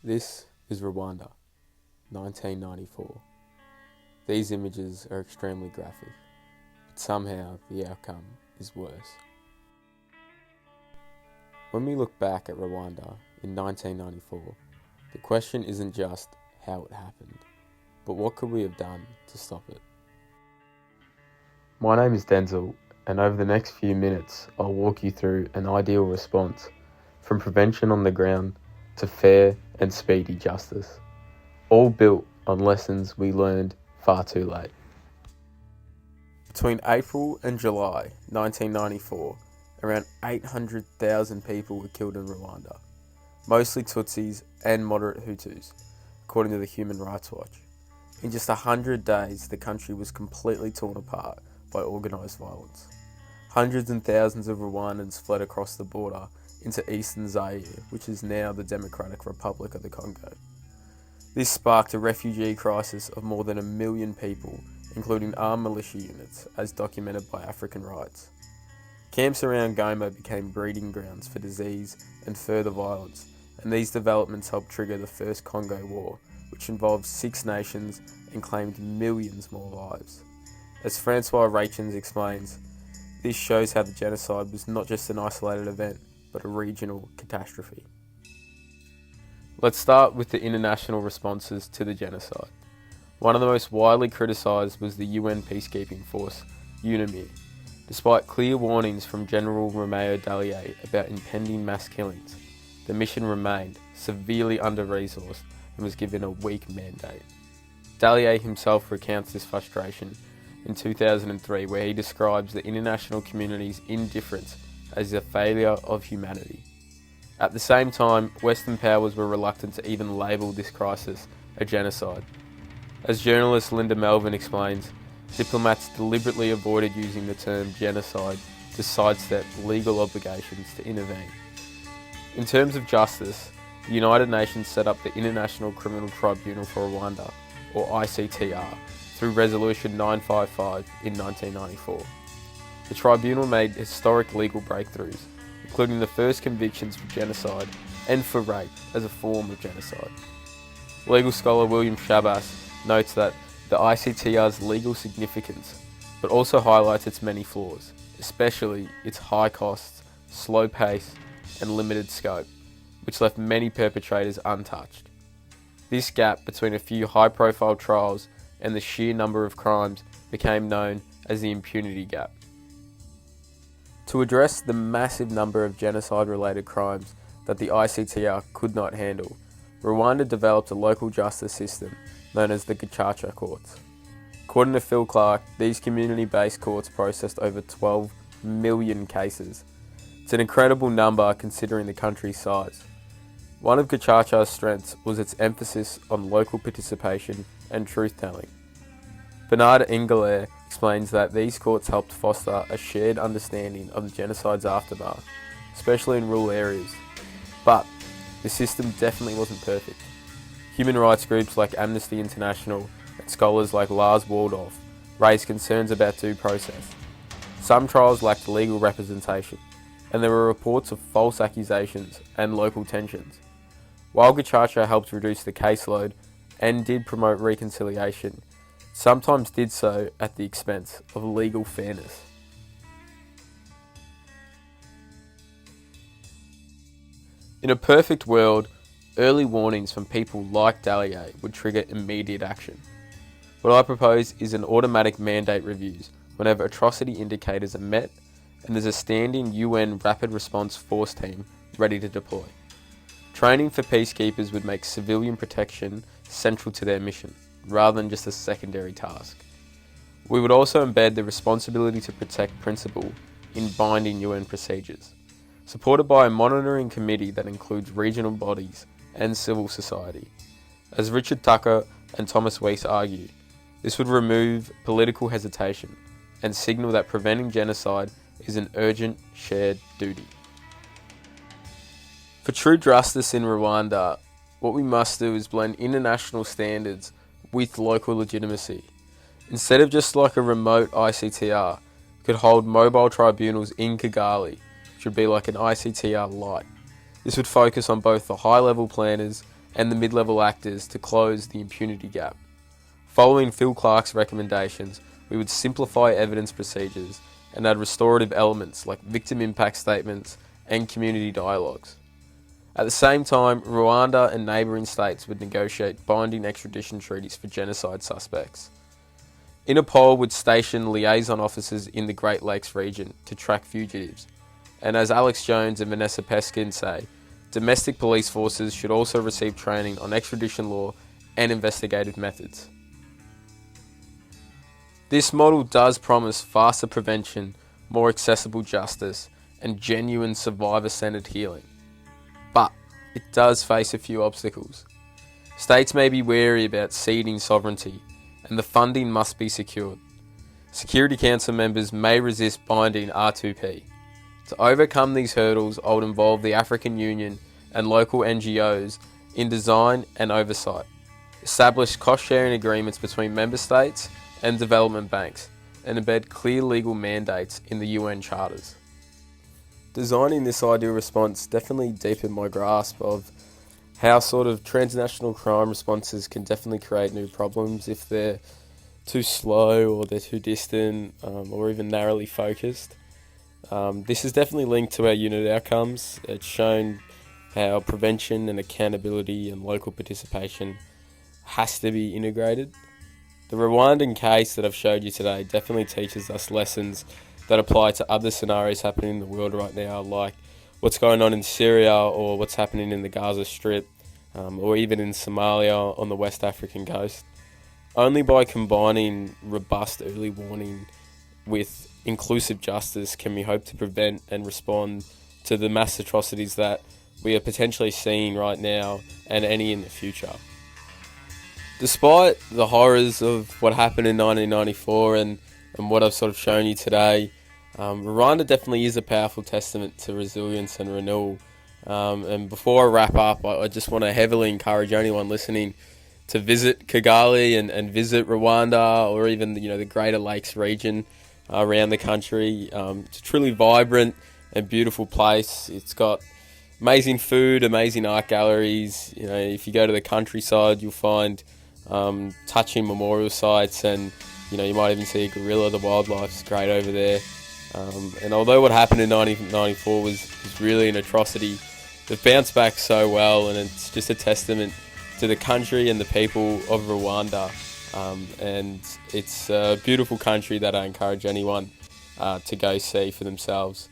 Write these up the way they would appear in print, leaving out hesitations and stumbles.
This is Rwanda, 1994. These images are extremely graphic, but somehow the outcome is worse. When we look back at Rwanda in 1994, the question isn't just how it happened, but what could we have done to stop it? My name is Denzel, and over the next few minutes I'll walk you through an ideal response, from prevention on the ground to fair and speedy justice, all built on lessons we learned far too late. Between April and July 1994, around 800,000 people were killed in Rwanda, mostly Tutsis and moderate Hutus, according to the Human Rights Watch. In just 100 days, the country was completely torn apart by organised violence. Hundreds and thousands of Rwandans fled across the border into eastern Zaire, which is now the Democratic Republic of the Congo. This sparked a refugee crisis of more than 1 million people, including armed militia units, as documented by African Rights. Camps around Goma became breeding grounds for disease and further violence, and these developments helped trigger the First Congo War, which involved 6 nations and claimed millions more lives. As Francois Reichens explains, this shows how the genocide was not just an isolated event, but a regional catastrophe. Let's start with the international responses to the genocide. One of the most widely criticised was the UN peacekeeping force, UNAMIR. Despite clear warnings from General Romeo Dallaire about impending mass killings, the mission remained severely under-resourced and was given a weak mandate. Dallaire himself recounts this frustration in 2003, where he describes the international community's indifference as a failure of humanity. At the same time, Western powers were reluctant to even label this crisis a genocide. As journalist Linda Melvin explains, diplomats deliberately avoided using the term genocide to sidestep legal obligations to intervene. In terms of justice, the United Nations set up the International Criminal Tribunal for Rwanda, or ICTR, through Resolution 955 in 1994. The tribunal made historic legal breakthroughs, including the first convictions for genocide and for rape as a form of genocide. Legal scholar William Shabas notes that the ICTR's legal significance, but also highlights its many flaws, especially its high costs, slow pace, and limited scope, which left many perpetrators untouched. This gap between a few high-profile trials and the sheer number of crimes became known as the impunity gap. To address the massive number of genocide-related crimes that the ICTR could not handle, Rwanda developed a local justice system known as the Gacaca courts. According to Phil Clark, these community-based courts processed over 12 million cases. It's an incredible number considering the country's size. One of Gacaca's strengths was its emphasis on local participation and truth-telling. Bernard Engler explains that these courts helped foster a shared understanding of the genocide's aftermath, especially in rural areas. But the system definitely wasn't perfect. Human rights groups like Amnesty International and scholars like Lars Waldorf raised concerns about due process. Some trials lacked legal representation, and there were reports of false accusations and local tensions. While Gacaca helped reduce the caseload and did promote reconciliation, sometimes did so at the expense of legal fairness. In a perfect world, early warnings from people like Dallaire would trigger immediate action. What I propose is an automatic mandate reviews whenever atrocity indicators are met and there's a standing UN Rapid Response Force team ready to deploy. Training for peacekeepers would make civilian protection central to their mission, rather than just a secondary task. We would also embed the responsibility to protect principle in binding UN procedures, supported by a monitoring committee that includes regional bodies and civil society. As Richard Tucker and Thomas Weiss argue, this would remove political hesitation and signal that preventing genocide is an urgent shared duty. For true justice in Rwanda, what we must do is blend international standards with local legitimacy. Instead of just like a remote ICTR, we could hold mobile tribunals in Kigali, which would be like an ICTR light. This would focus on both the high-level planners and the mid-level actors to close the impunity gap. Following Phil Clark's recommendations, we would simplify evidence procedures and add restorative elements like victim impact statements and community dialogues. At the same time, Rwanda and neighbouring states would negotiate binding extradition treaties for genocide suspects. Interpol would station liaison officers in the Great Lakes region to track fugitives. And as Alex Jones and Vanessa Peskin say, domestic police forces should also receive training on extradition law and investigative methods. This model does promise faster prevention, more accessible justice, and genuine survivor-centered healing. But it does face a few obstacles. States may be wary about ceding sovereignty, and the funding must be secured. Security Council members may resist binding R2P. To overcome these hurdles, I would involve the African Union and local NGOs in design and oversight, establish cost-sharing agreements between member states and development banks, and embed clear legal mandates in the UN charters. Designing this ideal response definitely deepened my grasp of how sort of transnational crime responses can definitely create new problems if they're too slow or they're too distant or even narrowly focused. This is definitely linked to our unit outcomes. It's shown how prevention and accountability and local participation has to be integrated. The Rwandan case that I've showed you today definitely teaches us lessons that apply to other scenarios happening in the world right now, like what's going on in Syria or what's happening in the Gaza Strip, or even in Somalia on the West African coast. Only by combining robust early warning with inclusive justice can we hope to prevent and respond to the mass atrocities that we are potentially seeing right now and any in the future. Despite the horrors of what happened in 1994 and what I've sort of shown you today, Rwanda definitely is a powerful testament to resilience and renewal. And before I wrap up, I just want to heavily encourage anyone listening to visit Kigali and visit Rwanda or even the Greater Lakes region around the country. It's a truly vibrant and beautiful place. It's got amazing food, amazing art galleries. If you go to the countryside, you'll find touching memorial sites, and you might even see a gorilla. The wildlife's great over there. And although what happened in 1994 was really an atrocity, they've bounced back so well, and it's just a testament to the country and the people of Rwanda. And it's a beautiful country that I encourage anyone to go see for themselves.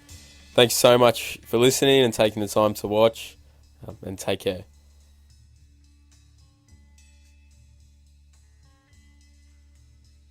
Thanks so much for listening and taking the time to watch, and take care.